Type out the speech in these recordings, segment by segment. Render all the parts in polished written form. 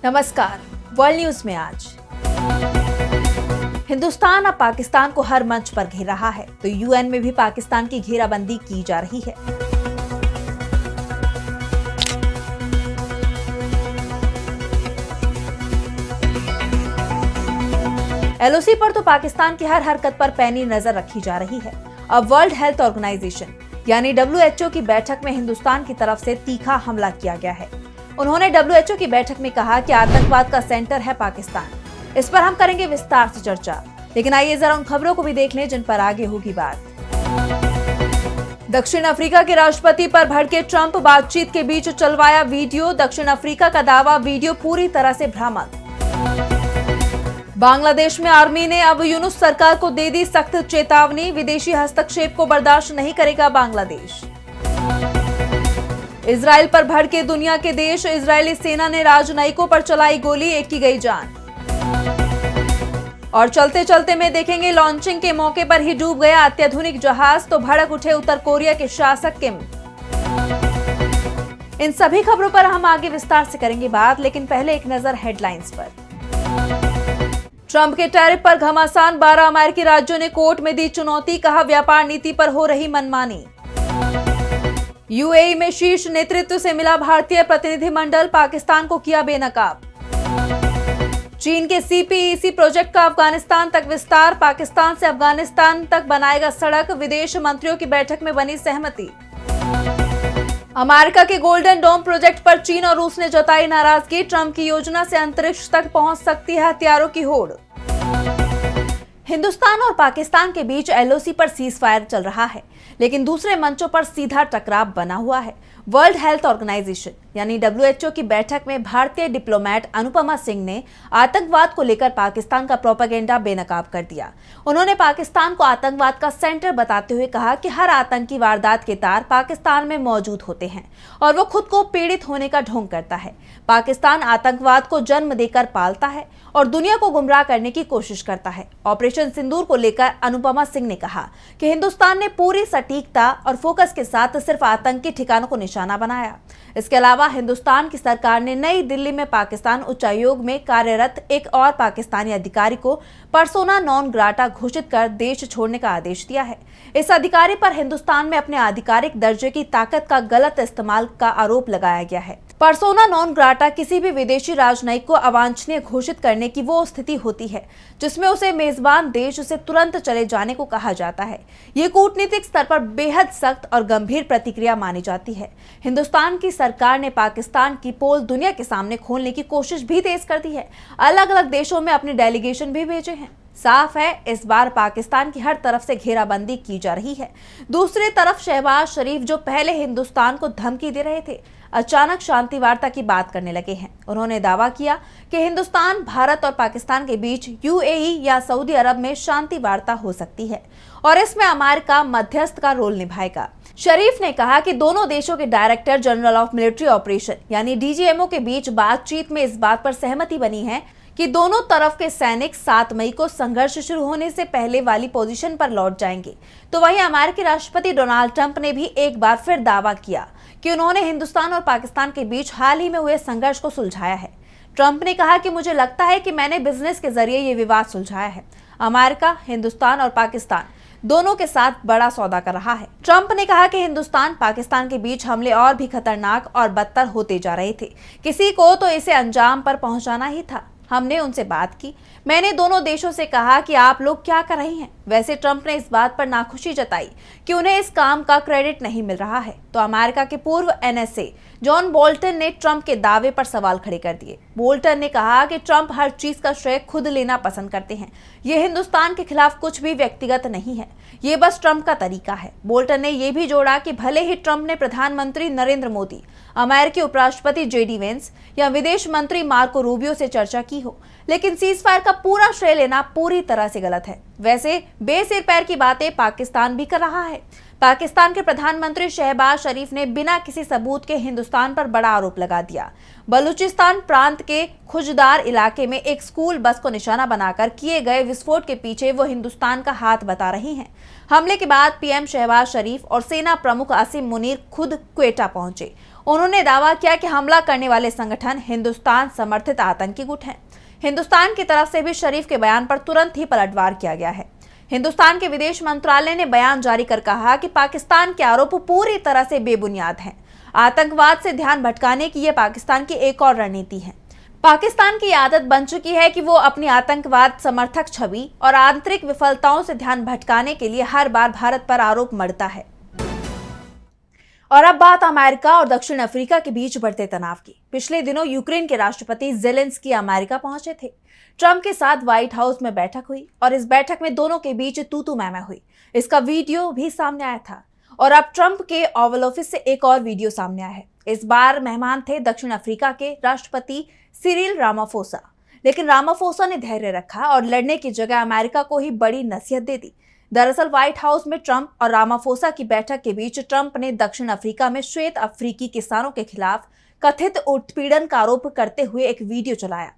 नमस्कार। World news में आज हिंदुस्तान अब पाकिस्तान को हर मंच पर घेर रहा है, तो यूएन में भी पाकिस्तान की घेराबंदी की जा रही है। एलओसी पर तो पाकिस्तान की हर हरकत पर पैनी नजर रखी जा रही है। अब वर्ल्ड हेल्थ ऑर्गेनाइजेशन यानी डब्ल्यूएचओ की बैठक में हिंदुस्तान की तरफ से तीखा हमला किया गया है। उन्होंने डब्ल्यूएचओ की बैठक में कहा कि आतंकवाद का सेंटर है पाकिस्तान। इस पर हम करेंगे विस्तार से चर्चा, लेकिन आइए जरा उन खबरों को भी देख लें जिन पर आगे होगी बात। दक्षिण अफ्रीका के राष्ट्रपति पर भड़के ट्रंप, बातचीत के बीच चलवाया वीडियो। दक्षिण अफ्रीका का दावा, वीडियो पूरी तरह से भ्रामक। बांग्लादेश में आर्मी ने अब यूनुस सरकार को दे दी सख्त चेतावनी, विदेशी हस्तक्षेप को बर्दाश्त नहीं करेगा बांग्लादेश। इजराइल पर भड़के दुनिया के देश, इजरायली सेना ने राजनयिकों पर चलाई गोली, एक की गई जान। और चलते चलते में देखेंगे लॉन्चिंग के मौके पर ही डूब गया अत्याधुनिक जहाज, तो भड़क उठे उत्तर कोरिया के शासक किम। इन सभी खबरों पर हम आगे विस्तार से करेंगे बात, लेकिन पहले एक नजर हेडलाइंस पर। ट्रंप के टैरिफ पर घमासान, 12 अमेरिकी राज्यों ने कोर्ट में दी चुनौती, कहा व्यापार नीति पर हो रही मनमानी। यूएई में शीर्ष नेतृत्व से मिला भारतीय प्रतिनिधिमंडल, पाकिस्तान को किया बेनकाब। चीन के सीपीईसी प्रोजेक्ट का अफगानिस्तान तक विस्तार, पाकिस्तान से अफगानिस्तान तक बनाएगा सड़क, विदेश मंत्रियों की बैठक में बनी सहमति। अमेरिका के गोल्डन डोम प्रोजेक्ट पर चीन और रूस ने जताई नाराजगी, ट्रंप की योजना से अंतरिक्ष तक पहुंच सकती है हथियारों की होड़। हिंदुस्तान और पाकिस्तान के बीच एलओसी पर सीज फायर चल रहा है, लेकिन दूसरे मंचों पर सीधा टकराव बना हुआ है। वर्ल्ड हेल्थ ऑर्गेनाइजेशन यानी डब्ल्यूएचओ की बैठक में भारतीय डिप्लोमेट अनुपमा सिंह ने आतंकवाद को लेकर पाकिस्तान का प्रोपेगेंडा बेनकाब कर दिया। उन्होंने पाकिस्तान को आतंकवाद का सेंटर बताते हुए कहा कि हर आतंकी वारदात के तार पाकिस्तान में मौजूद होते हैं और वो खुद को पीड़ित होने का ढोंग करता है। पाकिस्तान आतंकवाद को जन्म देकर पालता है और दुनिया को गुमराह करने की कोशिश करता है। ऑपरेशन सिंदूर को लेकर अनुपमा सिंह ने कहा कि हिंदुस्तान ने पूरी सटीकता और फोकस के साथ सिर्फ आतंकी ठिकानों को निशाना बनाया। इसके अलावा हिंदुस्तान की सरकार ने नई दिल्ली में पाकिस्तान उच्चायोग में कार्यरत एक और पाकिस्तानी अधिकारी को पर्सोना नॉन ग्राटा घोषित कर देश छोड़ने का आदेश दिया है। इस अधिकारी पर हिंदुस्तान में अपने आधिकारिक दर्जे की ताकत का गलत इस्तेमाल का आरोप लगाया गया है। पर्सोना नॉन ग्राटा किसी भी विदेशी राजनयिक को अवांछनीय घोषित करने की वो स्थिति होती है जिसमें उसे मेजबान देश से तुरंत चले जाने को कहा जाता है। ये कूटनीतिक स्तर पर बेहद सख्त और गंभीर प्रतिक्रिया मानी जाती है। हिंदुस्तान की सरकार ने पाकिस्तान की पोल दुनिया के सामने खोलने की कोशिश भी तेज कर दी है। अलग अलग देशों में अपने डेलीगेशन भी भेजे हैं। साफ है, इस बार पाकिस्तान की हर तरफ से घेराबंदी की जा रही है। दूसरी तरफ शहबाज शरीफ, जो पहले हिंदुस्तान को धमकी दे रहे थे, अचानक शांति वार्ता की बात करने लगे हैं। उन्होंने दावा किया कि हिंदुस्तान, भारत और पाकिस्तान के बीच यूएई या सऊदी अरब में शांति वार्ता हो सकती है और इसमें अमेरिका मध्यस्थ का रोल निभाएगा। शरीफ ने कहा कि दोनों देशों के director general of military operation यानी डीजीएमओ के बीच बातचीत में इस बात पर सहमति बनी है कि दोनों तरफ के सैनिक 7 मई को संघर्ष शुरू होने से पहले वाली पोजीशन पर लौट जाएंगे। तो वहीं अमेरिकी राष्ट्रपति डोनाल्ड ट्रंप ने भी एक बार फिर दावा किया कि उन्होंने हिंदुस्तान और पाकिस्तान के बीच हाल ही में हुए संघर्ष को सुलझाया है। ट्रंप ने कहा कि मुझे लगता है कि मैंने बिजनेस के जरिए ये विवाद सुलझाया है। अमेरिका, हिंदुस्तान और पाकिस्तान दोनों के साथ बड़ा सौदा कर रहा है। ट्रंप ने कहा कि हिंदुस्तान पाकिस्तान के बीच हमले और भी खतरनाक और बदतर होते जा रहे थे। किसी को तो इसे अंजाम पर पहुंचाना ही था। हमने उनसे बात की। मैंने दोनों देशों से कहा कि आप लोग क्या कर रहे हैं। वैसे ट्रंप ने इस बात पर नाखुशी जताई कि उन्हें इस काम का क्रेडिट नहीं मिल रहा है। तो अमेरिका के पूर्व एनएसए जॉन बोल्टन ने ट्रंप के दावे पर सवाल खड़े कर दिए। बोल्टन ने कहा कि ट्रंप हर चीज का श्रेय खुद लेना पसंद करते हैं। ये हिंदुस्तान के खिलाफ कुछ भी व्यक्तिगत नहीं है, ये बस ट्रंप का तरीका है। बोल्टन ने यह भी जोड़ा कि भले ही ट्रंप ने प्रधानमंत्री नरेंद्र मोदी, अमेरिकी उपराष्ट्रपति जेडी वेंस या विदेश मंत्री मार्को रूबियो से चर्चा की हो, लेकिन सीज फायर का पूरा श्रेय लेना पूरी तरह से गलत है। वैसे बेसिर पैर की बातें पाकिस्तान भी कर रहा है। पाकिस्तान के प्रधानमंत्री शहबाज शरीफ ने बिना किसी सबूत के हिंदुस्तान पर बड़ा आरोप लगा दिया। बलूचिस्तान प्रांत के खुजदार इलाके में एक स्कूल बस को निशाना बनाकर किए गए विस्फोट के पीछे वो हिंदुस्तान का हाथ बता रही हैं। हमले के बाद पीएम शहबाज शरीफ और सेना प्रमुख आसिम मुनीर खुद क्वेटा पहुंचे। उन्होंने दावा किया कि हमला करने वाले संगठन हिंदुस्तान समर्थित आतंकी गुट हैं। हिंदुस्तान की तरफ से भी शरीफ के बयान पर तुरंत ही पलटवार किया गया है। हिंदुस्तान के विदेश मंत्रालय ने बयान जारी कर कहा कि पाकिस्तान के आरोप पूरी तरह से बेबुनियाद हैं। आतंकवाद से ध्यान भटकाने की यह पाकिस्तान की एक और रणनीति है। पाकिस्तान की आदत बन चुकी है कि वो अपनी आतंकवाद समर्थक छवि और आंतरिक विफलताओं से ध्यान भटकाने के लिए हर बार भारत पर आरोप मढ़ता है। और अब बात अमेरिका और दक्षिण अफ्रीका के बीच बढ़ते तनाव की। पिछले दिनों यूक्रेन के राष्ट्रपति जेलेंस्की अमेरिका पहुंचे थे। ट्रंप के साथ व्हाइट हाउस में बैठक हुई और इस बैठक में दोनों के बीच तू मैमै हुई। इसका वीडियो भी सामने आया था और अब ट्रंप के ओवल ऑफिस से एक और वीडियो सामने आया है। इस बार मेहमान थे दक्षिण अफ्रीका के राष्ट्रपति सिरिल रामाफोसा, लेकिन रामाफोसा ने धैर्य रखा और लड़ने की जगह अमेरिका को ही बड़ी नसीहत दे दी। दरअसल व्हाइट हाउस में ट्रंप और रामाफोसा की बैठक के बीच ट्रंप ने दक्षिण अफ्रीका में श्वेत अफ्रीकी किसानों के खिलाफ कथित उत्पीड़न का आरोप करते हुए एक वीडियो चलाया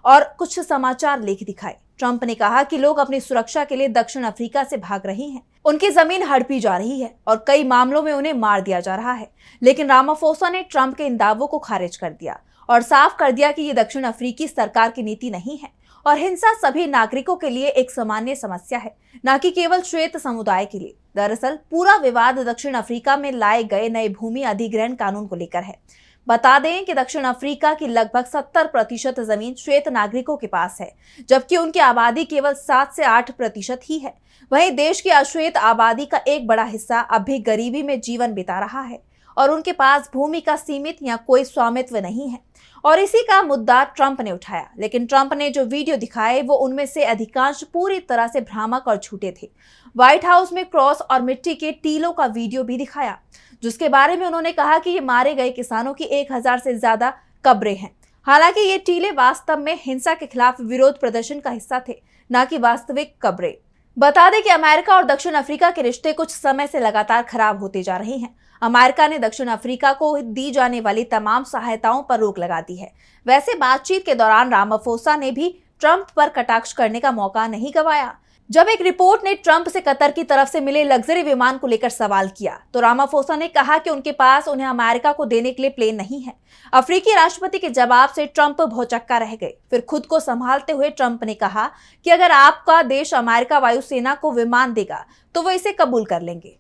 और कुछ समाचार लेख दिखाए। ट्रंप ने कहा कि लोग अपनी सुरक्षा के लिए दक्षिण अफ्रीका से भाग रहे हैं, उनकी जमीन हड़पी जा रही है और कई मामलों में उन्हें मार दिया जा रहा है। लेकिन रामाफोसा ने ट्रंप के इन दावों को खारिज कर दिया और साफ कर दिया कि ये दक्षिण अफ्रीकी सरकार की नीति नहीं है और हिंसा सभी नागरिकों के लिए एक सामान्य समस्या है, न कि केवल श्वेत समुदाय के लिए। दरअसल पूरा विवाद दक्षिण अफ्रीका में लाए गए नए भूमि अधिग्रहण कानून को लेकर है। बता दें कि दक्षिण अफ्रीका की लगभग 70% जमीन श्वेत नागरिकों के पास है, जबकि उनकी आबादी केवल 7 से 8% ही है। वहीं देश की अश्वेत आबादी का एक बड़ा हिस्सा अब भी गरीबी में जीवन बिता रहा है और उनके पास भूमि का सीमित या कोई स्वामित्व नहीं है और इसी का मुद्दा ट्रंप ने उठाया। लेकिन ट्रंप ने जो वीडियो दिखाए वो उनमें से अधिकांश पूरी तरह से भ्रामक और झूठे थे। व्हाइट हाउस में क्रॉस और मिट्टी के टीलों का वीडियो भी दिखाया, जिसके बारे में उन्होंने कहा कि ये मारे गए किसानों की 1000 से ज्यादा कब्रें हैं। हालांकि ये टीले वास्तव में हिंसा के खिलाफ विरोध प्रदर्शन का हिस्सा थे, न कि वास्तविक कब्रें। बता दें कि अमेरिका और दक्षिण अफ्रीका के रिश्ते कुछ समय से लगातार खराब होते जा रहे हैं। अमेरिका ने दक्षिण अफ्रीका को दी जाने वाली तमाम सहायताओं पर रोक लगा दी है। वैसे बातचीत के दौरान रामाफोसा ने भी ट्रंप पर कटाक्ष करने का मौका नहीं गंवाया। जब एक रिपोर्ट ने ट्रंप से कतर की तरफ से मिले लग्जरी विमान को लेकर सवाल किया तो रामाफोसा ने कहा कि उनके पास उन्हें अमेरिका को देने के लिए प्लेन नहीं है। अफ्रीकी राष्ट्रपति के जवाब से ट्रंप भौचक्का रह गए। फिर खुद को संभालते हुए ट्रंप ने कहा कि अगर आपका देश अमेरिका वायुसेना को विमान देगा तो वो इसे कबूल कर लेंगे।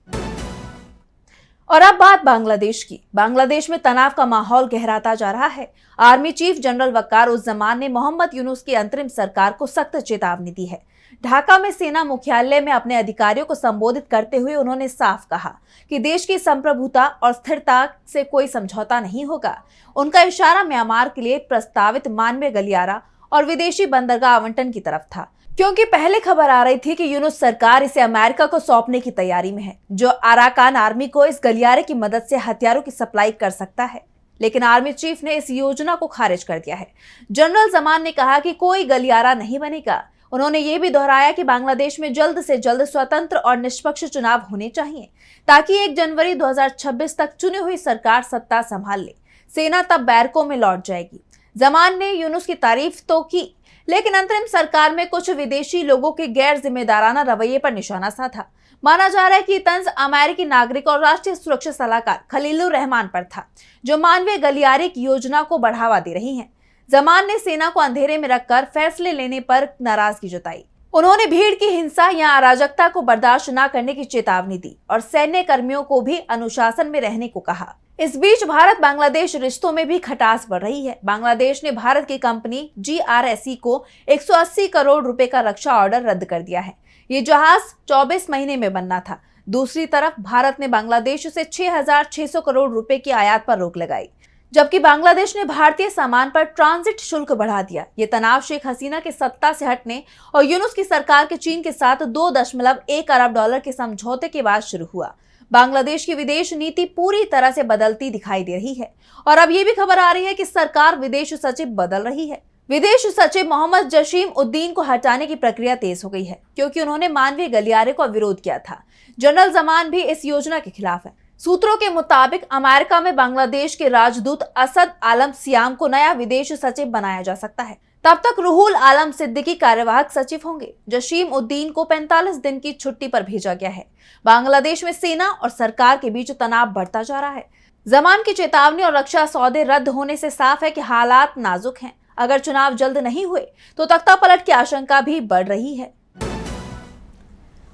और अब बात बांग्लादेश की। बांग्लादेश में तनाव का माहौल गहराता जा रहा है। आर्मी चीफ जनरल वकार उज़्ज़मान ने मोहम्मद यूनुस की अंतरिम सरकार को सख्त चेतावनी दी है। ढाका में सेना मुख्यालय में अपने अधिकारियों को संबोधित करते हुए उन्होंने साफ कहा कि देश की संप्रभुता और स्थिरता से कोई समझौता नहीं होगा। उनका इशारा म्यांमार के लिए प्रस्तावित मानवीय गलियारा और विदेशी बंदरगाह आवंटन की तरफ था, क्योंकि पहले खबर आ रही थी कि यूनुस सरकार इसे अमेरिका को सौंपने की तैयारी में है, जो अराकान आर्मी को इस गलियारे की मदद से हथियारों की सप्लाई कर सकता है। लेकिन आर्मी चीफ ने इस योजना को खारिज कर दिया है। जनरल जमान ने कहा कि कोई गलियारा नहीं बनेगा। उन्होंने ये भी दोहराया कि बांग्लादेश में जल्द से जल्द स्वतंत्र और निष्पक्ष चुनाव होने चाहिए ताकि 1 जनवरी 2026 तक चुनी हुई सरकार सत्ता संभाल ले। सेना तब बैरकों में लौट जाएगी। जमान ने यूनुस की तारीफ तो की, लेकिन अंतरिम सरकार में कुछ विदेशी लोगों के गैर जिम्मेदाराना रवैये पर निशाना साधा। माना जा रहा है कि तंज अमेरिकी नागरिक और राष्ट्रीय सुरक्षा सलाहकार खलीलुर रहमान पर था, जो मानवीय गलियारे की योजना को बढ़ावा दे रही हैं। जमान ने सेना को अंधेरे में रखकर फैसले लेने पर नाराजगी जताई। उन्होंने भीड़ की हिंसा या अराजकता को बर्दाश्त न करने की चेतावनी दी और सैन्य कर्मियों को भी अनुशासन में रहने को कहा। इस बीच भारत बांग्लादेश रिश्तों में भी खटास बढ़ रही है। बांग्लादेश ने भारत की कंपनी GRSE को 180 करोड़ रुपए का रक्षा ऑर्डर रद्द कर दिया है। ये जहाज 24 महीने में बनना था। दूसरी तरफ भारत ने बांग्लादेश से 6,600 करोड़ रुपए की आयात पर रोक लगाई, जबकि बांग्लादेश ने भारतीय सामान पर ट्रांजिट शुल्क बढ़ा दिया। ये तनाव शेख हसीना के सत्ता से हटने और यूनुस की सरकार के चीन के साथ $2.1 अरब के समझौते के बाद शुरू हुआ। बांग्लादेश की विदेश नीति पूरी तरह से बदलती दिखाई दे रही है और अब ये भी खबर आ रही है कि सरकार विदेश सचिव बदल रही है। विदेश सचिव मोहम्मद जसीम उद्दीन को हटाने की प्रक्रिया तेज हो गई है, क्योंकि उन्होंने मानवीय गलियारे का विरोध किया था। जनरल जमान भी इस योजना के खिलाफ है। सूत्रों के मुताबिक अमेरिका में बांग्लादेश के राजदूत असद आलम सियाम को नया विदेश सचिव बनाया जा सकता है। तब तक रुहुल आलम सिद्दीकी कार्यवाहक सचिव होंगे। जसीम उद्दीन को 45 दिन की छुट्टी पर भेजा गया है। बांग्लादेश में सेना और सरकार के बीच तनाव बढ़ता जा रहा है। जमान की चेतावनी और रक्षा सौदे रद्द होने से साफ है कि हालात नाजुक हैं। अगर चुनाव जल्द नहीं हुए तो तख्ता पलट की आशंका भी बढ़ रही है।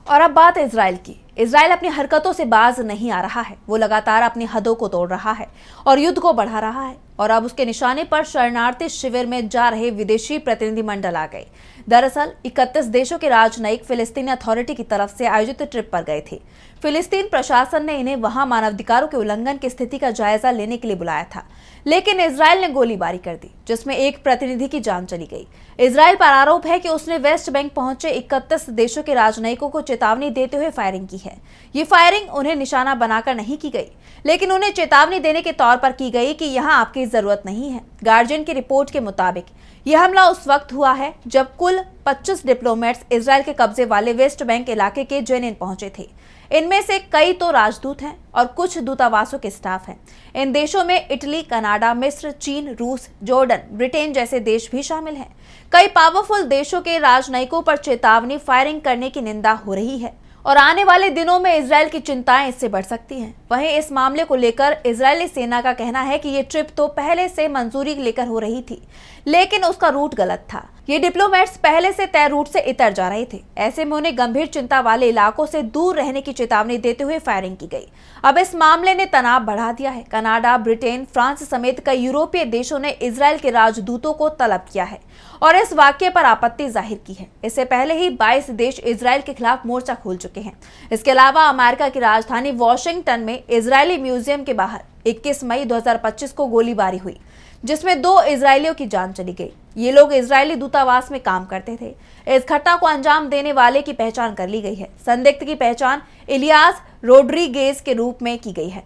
और अब बात इजराइल की। इजराइल अपनी हरकतों से बाज नहीं आ रहा है। वो लगातार अपनी हदों को तोड़ रहा है और युद्ध को बढ़ा रहा है। और अब उसके निशाने पर शरणार्थी शिविर में जा रहे विदेशी प्रतिनिधिमंडल आ गए। दरअसल 31 देशों के राजनयिक फिलिस्तीनी अथॉरिटी की तरफ से आयोजित ट्रिप पर गए थे। फिलिस्तीन प्रशासन ने इन्हें वहां मानवाधिकारों के उल्लंघन की स्थिति का जायजा लेने के लिए बुलाया था, लेकिन इजराइल ने गोलीबारी कर दी, जिसमें एक प्रतिनिधि की जान चली गई। इजराइल पर आरोप है कि उसने वेस्ट बैंक पहुंचे 31 देशों के राजनयिकों को चेतावनी देते हुए फायरिंग की है। ये फायरिंग उन्हें निशाना बनाकर नहीं की गई, लेकिन उन्हें चेतावनी देने के तौर पर की गई कि यहां आपकी जरूरत नहीं है। गार्जियन की रिपोर्ट के मुताबिक यह हमला उस वक्त हुआ है जब कुल 25 डिप्लोमेट्स इजराइल के कब्जे वाले वेस्ट बैंक इलाके के जेनिन पहुंचे थे। इनमें से कई तो राजदूत हैं और कुछ दूतावासों के स्टाफ हैं। इन देशों में इटली, कनाडा, मिस्र, चीन, रूस, जॉर्डन, ब्रिटेन जैसे देश भी शामिल हैं। कई पावरफुल देशों के राजनयिकों पर चेतावनी फायरिंग करने की निंदा हो रही है और आने वाले दिनों में इजराइल की चिंताएं इससे बढ़ सकती हैं। वहीं इस मामले को लेकर इजरायली सेना का कहना है कि ये ट्रिप तो पहले से मंजूरी लेकर हो रही थी, लेकिन उसका रूट गलत था। ये डिप्लोमेट्स पहले से तय रूट से इतर जा रहे थे। ऐसे में उन्हें गंभीर चिंता वाले इलाकों से दूर रहने की चेतावनी देते हुए फायरिंग की गई। अब इस मामले ने तनाव बढ़ा दिया है। कनाडा, ब्रिटेन, फ्रांस समेत कई यूरोपीय देशों ने इजराइल के राजदूतों को तलब किया है और इस वाकये पर आपत्ति जाहिर की है। इससे पहले ही 22 देश इजराइल के खिलाफ मोर्चा खोल चुके हैं। इसके अलावा अमेरिका की राजधानी वॉशिंगटन में इजरायली म्यूजियम के बाहर 21 मई 2025 को गोलीबारी हुई, जिसमें 2 इजरायलियों की जान चली गई। ये लोग इजरायली दूतावास में काम करते थे। इस घटना को अंजाम देने वाले की पहचान कर ली गई है। संदिग्ध की पहचान इलियास रोड्रीगेज के रूप में की गई है,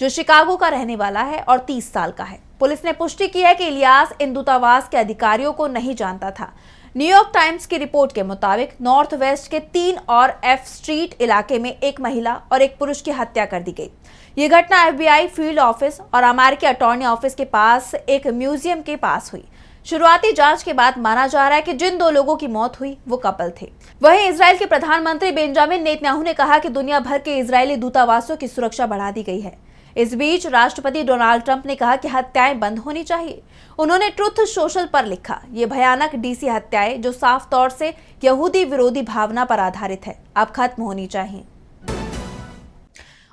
जो शिकागो का रहने वाला है और 30 साल का है। पुलिस ने पुष्टि की है कि इलियास इन दूतावास के अधिकारियों को नहीं जानता था। न्यूयॉर्क टाइम्स की रिपोर्ट के मुताबिक नॉर्थ वेस्ट के 3 और एफ स्ट्रीट इलाके में एक महिला और एक पुरुष की हत्या कर दी गई। ये घटना FBI फील्ड ऑफिस और अमेरिकी अटॉर्नी ऑफिस के पास एक म्यूजियम के पास हुई। शुरुआती जांच के बाद माना जा रहा है कि जिन 2 लोगों की मौत हुई वो कपल थे। वहीं इजराइल के प्रधानमंत्री बेंजामिन नेतन्याहू ने कहा कि दुनिया भर के इजरायली दूतावासों की सुरक्षा बढ़ा दी गई है। इस बीच राष्ट्रपति डोनाल्ड ट्रंप ने कहा कि हत्याएं बंद होनी चाहिए। उन्होंने ट्रुथ सोशल पर लिखा, ये भयानक DC हत्याएं जो साफ तौर से यहूदी विरोधी भावना पर आधारित है, अब खत्म होनी चाहिए।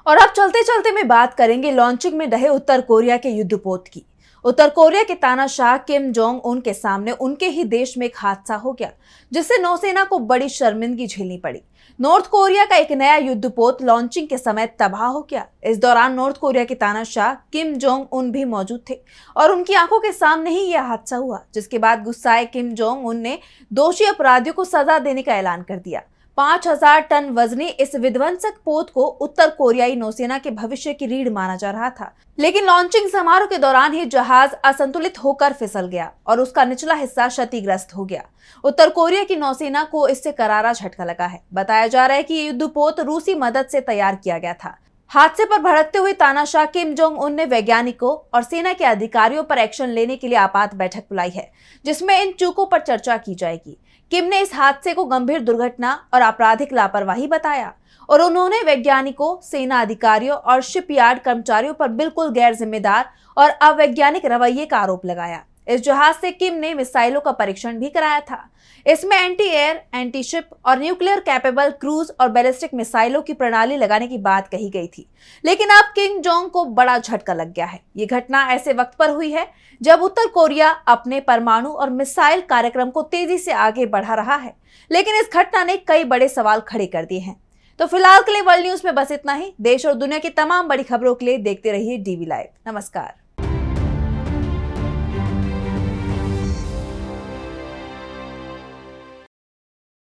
और अब चलते चलते में बात करेंगे लॉन्चिंग में ढहे उत्तर कोरिया के युद्धपोत की। उत्तर कोरिया के तानाशाह किम जोंग उन के सामने उनके ही देश में एक हादसा हो गया, जिससे नौसेना को बड़ी शर्मिंदगी झेलनी पड़ी। नॉर्थ कोरिया का एक नया युद्धपोत लॉन्चिंग के समय तबाह हो गया। इस दौरान नॉर्थ कोरिया के तानाशाह किम जोंग उन भी मौजूद थे और उनकी आंखों के सामने ही यह हादसा हुआ, जिसके बाद गुस्साए किम जोंग उन ने दोषी अपराधियों को सजा देने का ऐलान कर दिया। 5000 टन वजनी इस विध्वंसक पोत को उत्तर कोरियाई नौसेना के भविष्य की रीढ़ माना जा रहा था, लेकिन लॉन्चिंग समारोह के दौरान ही जहाज असंतुलित होकर फिसल गया और उसका निचला हिस्सा क्षतिग्रस्त हो गया। उत्तर कोरिया की नौसेना को इससे करारा झटका लगा है। बताया जा रहा है कि ये युद्धपोत रूसी मदद से तैयार किया गया था। हादसे पर भड़कते हुए तानाशाह किम जोंग उन ने वैज्ञानिकों और सेना के अधिकारियों पर एक्शन लेने के लिए आपात बैठक बुलाई है, जिसमें इन चूकों पर चर्चा की जाएगी। किम ने इस हादसे को गंभीर दुर्घटना और आपराधिक लापरवाही बताया और उन्होंने वैज्ञानिकों, सेना अधिकारियों और शिपयार्ड कर्मचारियों पर बिल्कुल गैर जिम्मेदार और अवैज्ञानिक रवैये का आरोप लगाया। इस जहाज से किम ने मिसाइलों का परीक्षण भी कराया था। इसमें एंटी एयर, एंटी शिप और न्यूक्लियर कैपेबल क्रूज और बैलिस्टिक मिसाइलों की प्रणाली लगाने की बात कही गई थी, लेकिन अब किम जोंग को बड़ा झटका लग गया है। ये घटना ऐसे वक्त पर हुई है जब उत्तर कोरिया अपने परमाणु और मिसाइल कार्यक्रम को तेजी से आगे बढ़ा रहा है, लेकिन इस घटना ने कई बड़े सवाल खड़े कर दिए हैं। तो फिलहाल के लिए वर्ल्ड न्यूज में बस इतना ही। देश और दुनिया की तमाम बड़ी खबरों के लिए देखते रहिए DV लाइव। नमस्कार।